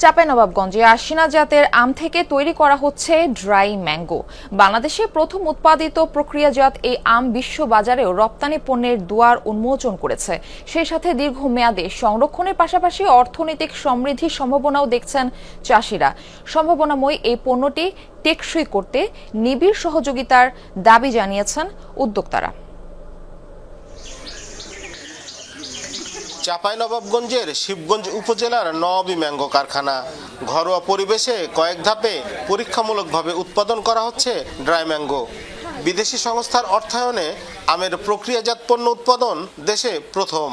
চাঁপাইনবাবগঞ্জে আশিনা জাতের আম থেকে তৈরি করা হচ্ছে ড্রাই ম্যাঙ্গো। বাংলাদেশে প্রথম উৎপাদিত প্রক্রিয়াজাত এই আম বিশ্ব বাজারেও রপ্তানি পণ্যের দুয়ার উন্মোচন করেছে। সেই সাথে দীর্ঘমেয়াদে সংরক্ষণের পাশাপাশি অর্থনৈতিক সমৃদ্ধির সম্ভাবনাও দেখছেন চাষিরা। সম্ভাবনাময় এই পণ্যটি টেকসই করতে নিবিড় সহযোগিতার দাবি জানিয়েছেন উদ্যোক্তারা। চাঁপাইনবাবগঞ্জের শিবগঞ্জ উপজেলার নওয়াবী ম্যাঙ্গো কারখানা। ঘরোয়া পরিবেশে কয়েক ধাপে পরীক্ষামূলকভাবে উৎপাদন করা হচ্ছে ড্রাই ম্যাঙ্গো। বিদেশি সংস্থার অর্থায়নে আমের প্রক্রিয়াজাত পণ্য উৎপাদন দেশে প্রথম।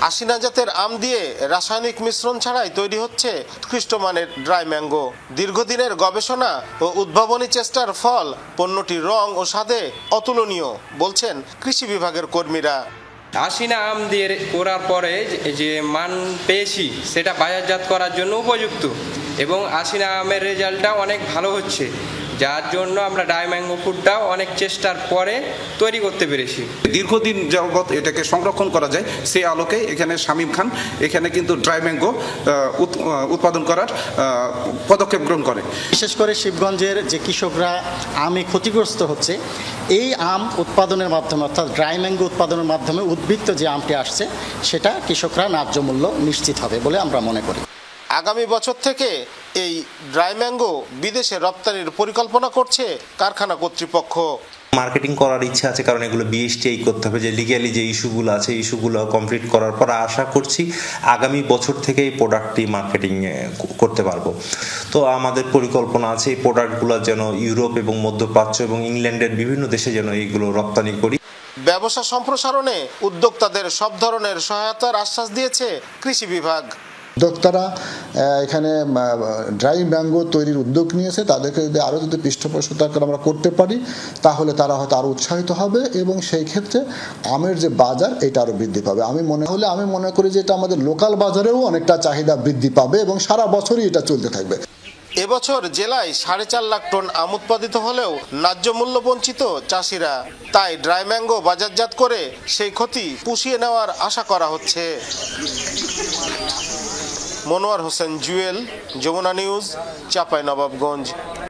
আশিনা জাতের আম দিয়ে রাসায়নিক মিশ্রণ ছাড়াই তৈরি হচ্ছে উৎকৃষ্ট মানের ড্রাই ম্যাঙ্গো। দীর্ঘদিনের গবেষণা ও উদ্ভাবনী চেষ্টার ফল পণ্যটির রং ও স্বাদে অতুলনীয় বলছেন কৃষি বিভাগের কর্মীরা। আশিনা আম দিয়ে করার পরে যে মান পেয়েছি সেটা বাজারজাত করার জন্য উপযুক্ত এবং আশিনা আমের রেজাল্টটা অনেক ভালো হচ্ছে, যার জন্য আমরা ড্রাই ম্যাঙ্গো ফুডটা অনেক চেষ্টার পরে তৈরি করতে পেরেছি। দীর্ঘদিন যাবৎ এটাকে সংরক্ষণ করা যায়, সেই আলোকে এখানে শামীম খান এখানে কিন্তু ড্রাই ম্যাঙ্গো উৎপাদন করার পদক্ষেপ গ্রহণ করে। বিশেষ করে শিবগঞ্জের যে কৃষকরা আমে ক্ষতিগ্রস্ত হচ্ছে, এই আম উৎপাদনের মাধ্যমে অর্থাৎ ড্রাই ম্যাঙ্গো উৎপাদনের মাধ্যমে উদ্বৃত্ত যে আমটি আসছে সেটা কৃষকরা ন্যায্য মূল্য নিশ্চিত হবে বলে আমরা মনে করি। আগামী বছর থেকে এই ড্রাই ম্যাঙ্গো বিদেশে রপ্তানির পরিকল্পনা করছে কারখানা কর্তৃপক্ষ। মার্কেটিং করার ইচ্ছা আছে, কারণ এগুলো বিএসটিআই করতে হবে, যে লিগ্যালি যে ইস্যুগুলো আছে ইস্যুগুলো কমপ্লিট করার পর আশা করছি আগামী বছর থেকে এই প্রোডাক্টটি মার্কেটিং করতে পারবো। তো আমাদের পরিকল্পনা আছে এই প্রোডাক্টগুলো যেন ইউরোপ এবং মধ্যপ্রাচ্য এবং ইংল্যান্ডের বিভিন্ন দেশে যেন এইগুলো রপ্তানি করি। ব্যবসা সম্প্রসারণে উদ্যোক্তাদের সব ধরনের সহায়তার আশ্বাস দিয়েছে কৃষি বিভাগ। উদ্যোক্তারা এখানে ড্রাই ম্যাঙ্গো তৈরির উদ্যোগ নিয়েছে, তাদেরকে যদি আরও পৃষ্ঠপোষকতা আমরা করতে পারি তাহলে তারা হয়তো আরও উৎসাহিত হবে এবং সেই ক্ষেত্রে আমের যে বাজার এটা আরও বৃদ্ধি পাবে। আমি মনে করি যে এটা আমাদের লোকাল বাজারেও অনেকটা চাহিদা বৃদ্ধি পাবে এবং সারা বছরই এটা চলতে থাকবে। এবছর জেলায় 4.5 লাখ টন আম উৎপাদিত হলেও ন্যায্য মূল্য বঞ্চিত চাষিরা। তাই ড্রাই ম্যাঙ্গো বাজারজাত করে সেই ক্ষতি পুষিয়ে নেওয়ার আশা করা হচ্ছে। মনোয়ার হোসেন জুয়েল, যমুনা নিউজ, চাঁপাইনবাবগঞ্জ।